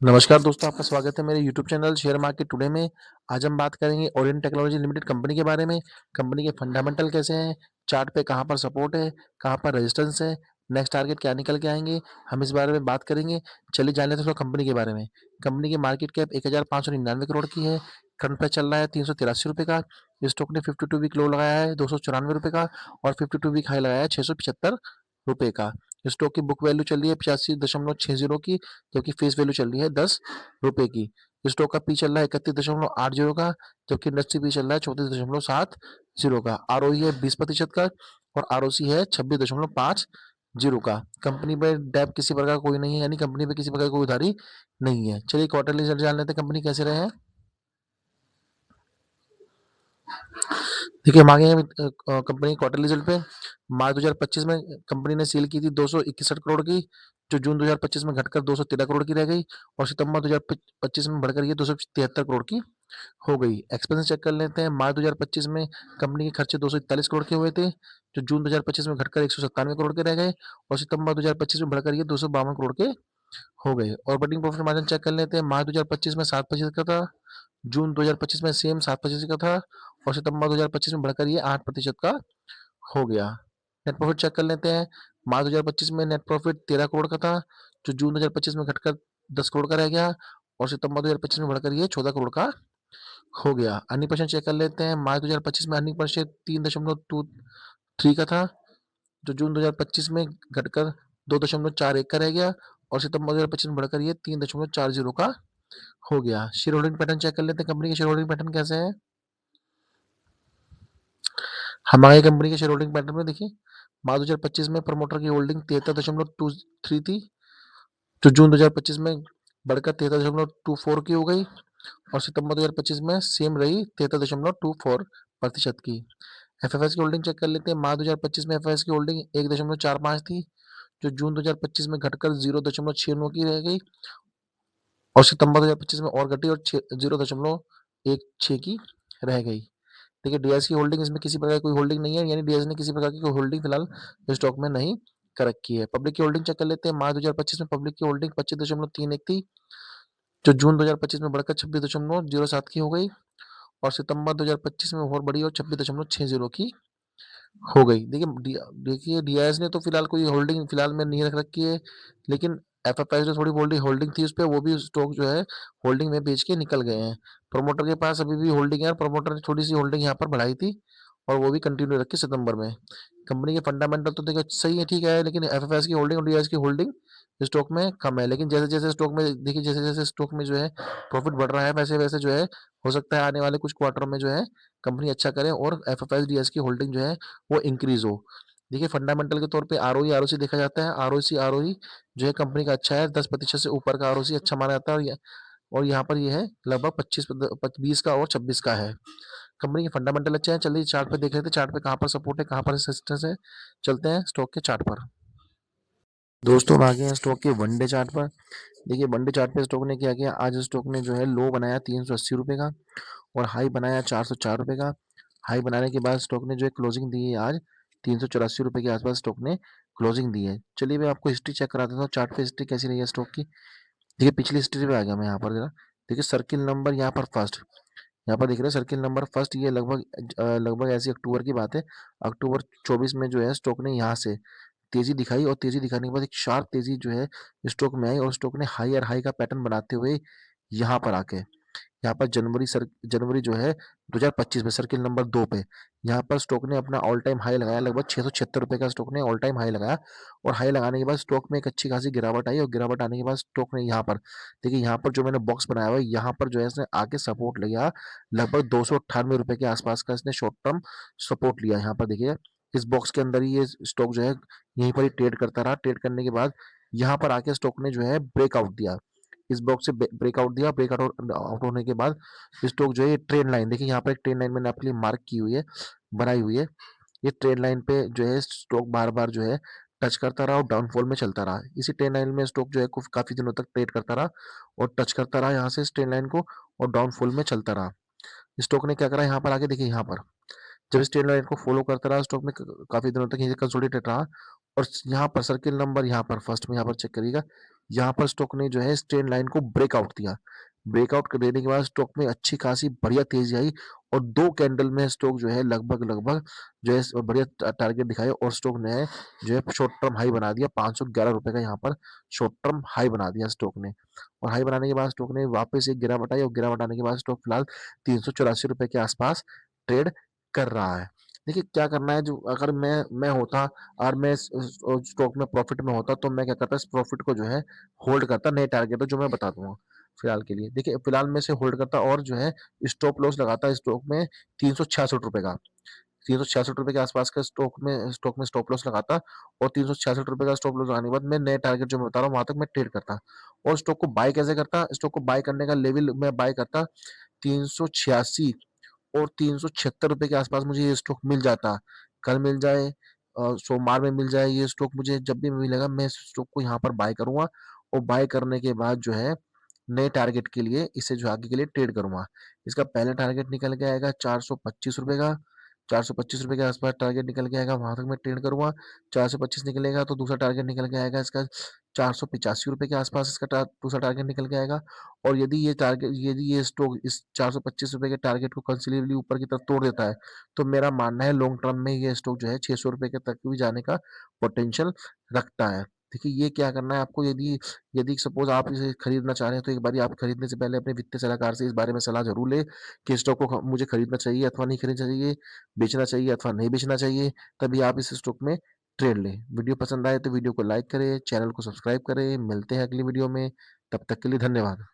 नमस्कार दोस्तों, आपका स्वागत है मेरे YouTube channel share market today में। आज हम बात करेंगे ओरिएंट टेक्नोलॉजी लिमिटेड कंपनी के बारे में। कंपनी के फंडामेंटल कैसे हैं, चार्ट पे कहाँ पर सपोर्ट है, कहाँ पर रेजिस्टेंस है, नेक्स्ट टारगेट क्या निकल के आएंगे, हम इस बारे में बात करेंगे। चलिए जान लेते हैं थोड़ा कंपनी के बारे में। कंपनी की मार्केट कैप 1599 करोड़ की है। करंट प्राइस चल रहा है 383 रुपये का। स्टॉक ने 52 वीक लो लगाया है 294 रुपये का, और 52 वीक हाई लगाया है 675 रुपये का। स्टॉक की बुक वैल्यू चल रही है 85.60 की, जबकि फेस वैल्यू चल रही है 10 रुपए की। स्टॉक का पी चल रहा है 31.80 का, जबकि इंडस्ट्री पी चल रहा है 34.70 का। आरओई है 20% का, और आरओसी है 26.50 का। कंपनी पे डेप किसी प्रकार का कोई नहीं है, यानी कंपनी पे किसी प्रकार की कोई उधारी नहीं है। चलिए क्वार्टरली रिजल्ट जान लेते हैं कंपनी कैसे रहे हैं। देखिए हम आगे हैं कंपनी क्वार्टरली रिजल्ट पे। मार्च 2025 में कंपनी ने सेल की थी 261 करोड़ की, जो जून 2025 में घटकर 213 करोड़ की रह गई, और सितंबर 2025 में बढ़कर ये 273 करोड़ की हो गई। एक्सपेंस चेक कर लेते हैं। मार्च 2025 में कंपनी के खर्चे 241 करोड़ के हुए थे, जो जून 2025 में घटकर 197 करोड़ के रह गए, और सितंबर 2025 में बढ़कर ये 252 करोड़ के हो गए। ऑपरेटिंग प्रॉफिट मार्जिन चेक कर लेते हैं। मार्च 2025 में 7% का था, जून 2025 में सेम 7% का था, और सितंबर 2025 में बढ़कर ये 8% का हो गया। नेट प्रॉफिट चेक कर लेते हैं। मार्च 2025 में नेट प्रॉफिट 13 करोड़ का था, जो जून 2025 में घटकर 10 करोड़ का रह गया, और सितंबर 2025 में बढ़कर ये 14 करोड़ का हो गया। अर्निंग पर शेयर चेक कर लेते हैं। मार्च 2025 में अर्निंग पर शेयर 3.23 का था, जो जून 2025 में घटकर 2.41 का रह गया, और सितंबर 2025 में बढ़कर ये 3.40 का हो गया। शेयर होल्डिंग पैटर्न चेक कर लेते हैं। कंपनी के शेयर होल्डिंग पैटर्न कैसे हैं। हमारी कंपनी के शेयर होल्डिंग पैटर्न में देखिए, मार्च 2025 में प्रमोटर की होल्डिंग 73.23 थी, जो जून 2025 में बढ़कर 73.24 की हो गई, और सितंबर 2025 में सेम रही 73.24% की। एफएफएस की होल्डिंग चेक कर लेते हैं। मार्च 2025 में एफएफएस की होल्डिंग 1.45 थी, जो जून 2025 में घटकर 0.69 की रह गई, और सितंबर 2025 में और घटी और 0.16 की रह गई। देखिए डीएस की होल्डिंग, इसमें किसी प्रकार की कोई होल्डिंग नहीं है, यानी डीएस ने किसी प्रकार की कोई होल्डिंग फिलहाल स्टॉक में नहीं कर रखी है। पब्लिक की होल्डिंग चेक कर लेते हैं। मार्च 2025 में पब्लिक की होल्डिंग 25.31 थी, जो जून 2025 में बढ़कर 26.07 की हो गई, और सितंबर 2025 में और बढ़ी और 26.60 की हो गई। देखिए डीआईएस ने तो फिलहाल कोई होल्डिंग फिलहाल में नहीं रख रखी है, लेकिन एफएफआई जो थोड़ी होल्डिंग होल्डिंग थी उस पर, वो भी स्टॉक जो है होल्डिंग में बेच के निकल गए हैं। प्रमोटर के पास अभी भी होल्डिंग है, प्रमोटर ने थोड़ी सी होल्डिंग यहाँ पर बढ़ाई थी, और वो भी कंटिन्यू रखी सितंबर में। कंपनी के फंडामेंटल तो देखिए सही है, ठीक है, लेकिन एफएफएस की होल्डिंग और डीआईएस की होल्डिंग स्टॉक में कम है। लेकिन जैसे जैसे स्टॉक में देखिए, जैसे जैसे स्टॉक में जो है प्रॉफिट बढ़ रहा है, वैसे वैसे जो है हो सकता है आने वाले कुछ क्वार्टर में जो है कंपनी अच्छा करे, और एफएफएस डीआईएस की होल्डिंग जो है वो इंक्रीज हो। देखिए फंडामेंटल के तौर पे आरओई आरओसी देखा जाता है। आरओई जो है कंपनी का अच्छा है, 10% से ऊपर का आरओसी अच्छा माना जाता है, और यहाँ पर ये है लगभग 20 का और 26 का है। कंपनी के फंडामेंटल अच्छे हैं। चलिए चार्ट पे देख लेते हैं, चार्ट पे कहाँ पर सपोर्ट है, कहाँ पर रेजिस्टेंस है। चलते हैं स्टॉक के चार्ट पर। दोस्तों हम आ गए हैं स्टॉक के वनडे चार्ट पर। देखिए वनडे चार्ट पे स्टॉक ने क्या किया, आज स्टॉक ने जो है लो बनाया 380 रुपये का, और हाई बनाया 404 रुपये का। हाई बनाने के बाद स्टॉक ने जो है क्लोजिंग दी है आज 384 रुपये के आसपास स्टॉक ने क्लोजिंग दी है। चलिए मैं आपको हिस्ट्री चेक करा देता हूँ, चार्ट पे हिस्ट्री कैसी रही है स्टॉक की। देखिए पिछली हिस्ट्री पे आ गया मैं यहाँ पर जरा। देखिए सर्किल नंबर यहाँ पर फर्स्ट, यहाँ पर देख रहे हैं सर्किल नंबर फर्स्ट, ये लगभग ऐसी अक्टूबर की बात है। अक्टूबर 24 में जो है स्टॉक ने यहाँ से तेजी दिखाई, और तेजी दिखाने के बाद एक शार्प तेजी जो है स्टॉक में आई, और स्टॉक ने हाई और हाई का पैटर्न बनाते हुए यहाँ पर आके, यहाँ पर जनवरी जो है 2025 में सर्किल नंबर 2 पे यहाँ पर स्टॉक ने अपना ऑल टाइम हाई लगाया, लगभग 676 रुपये का स्टॉक ने ऑल टाइम हाई लगाया, और हाई लगाने के बाद स्टॉक में एक अच्छी खासी गिरावट आई, और गिरावट आने के बाद स्टॉक ने यहाँ पर देखिए, यहाँ पर जो मैंने बॉक्स बनाया हुआ है, यहाँ पर जो है इसने आके सपोर्ट लिया, लगभग 298 रुपये के आसपास का इसने शॉर्ट टर्म सपोर्ट लिया। यहाँ पर देखिए इस बॉक्स के अंदर ही ये स्टॉक जो है यहीं पर ही ट्रेड करता रहा। ट्रेड करने के बाद यहाँ पर आके स्टॉक ने जो है ब्रेकआउट दिया, इस बॉक्स से ब्रेकआउट दिया। ब्रेकआउट आउट होने के बाद स्टॉक जो है ये ट्रेंड लाइन, देखिए यहाँ पर एक ट्रेंड लाइन मैंने आपके लिए मार्क की हुई है, बनाई हुई है। ये ट्रेंड लाइन पे जो है स्टॉक बार बार जो है टच करता रहा और डाउनफॉल में चलता रहा। इसी ट्रेंड लाइन में स्टॉक जो है काफी दिनों तक ट्रेड करता रहा, और टच करता रहा यहाँ से इस ट्रेंड लाइन को, और डाउनफॉल में चलता रहा। स्टॉक ने क्या करा, यहाँ पर आके देखिए, यहाँ पर जब इस ट्रेंड लाइन को फॉलो करता रहा स्टॉक में काफी दिनों तक यहीं कंसोलिडेटेड रहा, और यहाँ पर सर्किल नंबर यहाँ पर फर्स्ट में यहाँ पर चेक करिएगा, यहाँ पर स्टॉक ने जो है इस ट्रेंड लाइन को ब्रेकआउट दिया। ब्रेकआउट कर देने के बाद स्टॉक में अच्छी खासी बढ़िया तेज़ी आई और 2 कैंडल में स्टॉक जो है लगभग जो है बढ़िया टारगेट दिखाए और स्टॉक ने जो है शॉर्ट टर्म हाई बना दिया। ₹511 का यहाँ पर शॉर्ट टर्म हाई बना दिया स्टॉक ने और हाई बनाने के बाद स्टॉक ने वापस एक गिरावट आई और गिरावट आने के बाद स्टॉक फिलहाल ₹384 के आसपास ट्रेड कर रहा है। देखिए क्या करना है, जो अगर मैं होता और मैं स्टॉक में प्रॉफिट में होता तो मैं क्या करता, इस प्रॉफिट को जो है होल्ड करता। नए टारगेट है जो मैं बता दूंगा फिलहाल के लिए। देखिए फिलहाल मैं इसे होल्ड करता और जो है स्टॉप लॉस लगाता स्टॉक में ₹366 का। ₹366 के आसपास का स्टॉक में स्टॉप लॉस लगाता और ₹366 का स्टॉप लॉस लगाने के बाद मैं नए टारगेट जो मैं बता रहा हूँ वहां तक मैं ट्रेड करता। और स्टॉक को बाय कैसे करता, स्टॉक को बाय करने का लेवल मैं बाय करता 386 और ₹376 के आसपास मुझे ये स्टॉक मिल जाता। कल मिल जाए, सोमवार में मिल जाए, ये स्टॉक मुझे जब भी मिलेगा मैं इस स्टॉक को यहाँ पर बाय करूँगा और बाय करने के बाद जो है नए टारगेट के लिए इसे जो आगे के लिए ट्रेड करूँगा। इसका पहला टारगेट निकल के आएगा ₹425 का। ₹425 के आसपास टारगेट निकल के आएगा, वहाँ तक मैं ट्रेड करूँगा। 425 निकलेगा तो दूसरा टारगेट निकल के आएगा इसका ₹485 के आसपास इसका दूसरा टारगेट निकल के आएगा। और यदि ये स्टॉक इस ₹425 के टारगेट को कंसिडरेबली ऊपर की तरफ तोड़ देता है, तो मेरा मानना है लॉन्ग टर्म में ये स्टॉक जो है ₹600 के तक भी जाने का पोटेंशियल रखता है। देखिए ये क्या करना है आपको, यदि यदि सपोज़ आप इसे खरीदना चाह रहे हैं तो एक बारी आप खरीदने से पहले अपने वित्तीय सलाहकार से इस बारे में सलाह ज़रूर लें कि स्टॉक को मुझे खरीदना चाहिए अथवा नहीं खरीदना चाहिए, बेचना चाहिए अथवा नहीं बेचना चाहिए, तभी आप इस स्टॉक में ट्रेड लें। वीडियो पसंद आए तो वीडियो को लाइक करें, चैनल को सब्सक्राइब करें। मिलते हैं अगली वीडियो में, तब तक के लिए धन्यवाद।